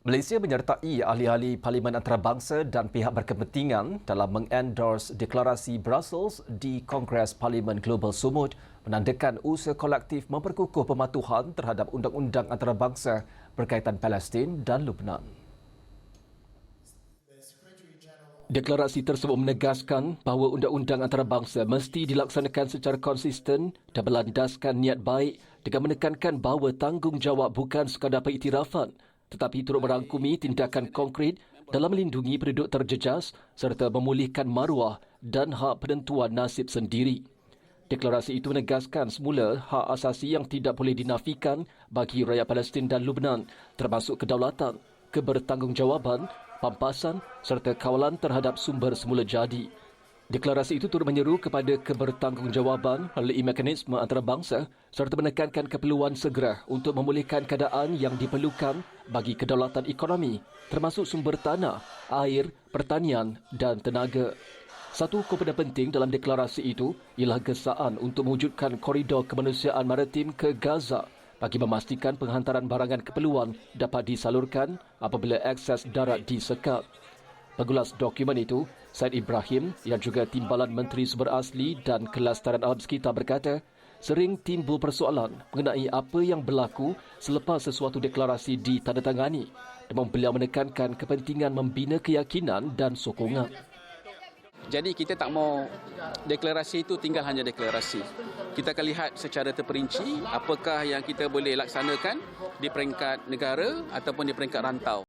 Malaysia menyertai ahli-ahli Parlimen Antarabangsa dan pihak berkepentingan dalam mengendorse deklarasi Brussels di Kongres Parlimen Global Sumut menandakan usaha kolektif memperkukuh pematuhan terhadap undang-undang antarabangsa berkaitan Palestin dan Lebanon. Deklarasi tersebut menegaskan bahawa undang-undang antarabangsa mesti dilaksanakan secara konsisten dan berlandaskan niat baik dengan menekankan bahawa tanggungjawab bukan sekadar pengiktirafan tetapi turut merangkumi tindakan konkret dalam melindungi penduduk terjejas serta memulihkan maruah dan hak penentuan nasib sendiri. Deklarasi itu menegaskan semula hak asasi yang tidak boleh dinafikan bagi rakyat Palestin dan Lebanon, termasuk kedaulatan, kebertanggungjawaban, pampasan serta kawalan terhadap sumber semula jadi. Deklarasi itu turut menyeru kepada kebertanggungjawaban melalui mekanisme antarabangsa serta menekankan keperluan segera untuk memulihkan keadaan yang diperlukan bagi kedaulatan ekonomi, termasuk sumber tanah, air, pertanian dan tenaga. Satu komponen penting dalam deklarasi itu ialah gesaan untuk mewujudkan koridor kemanusiaan maritim ke Gaza bagi memastikan penghantaran barangan keperluan dapat disalurkan apabila akses darat disekat. Pengulas dokumen itu, Said Ibrahim yang juga Timbalan Menteri Sumber Asli dan Kelestarian Alam Sekitar berkata, sering timbul persoalan mengenai apa yang berlaku selepas sesuatu deklarasi ditandatangani, namun beliau menekankan kepentingan membina keyakinan dan sokongan. Jadi kita tak mau deklarasi itu tinggal hanya deklarasi. Kita akan lihat secara terperinci apakah yang kita boleh laksanakan di peringkat negara ataupun di peringkat rantau.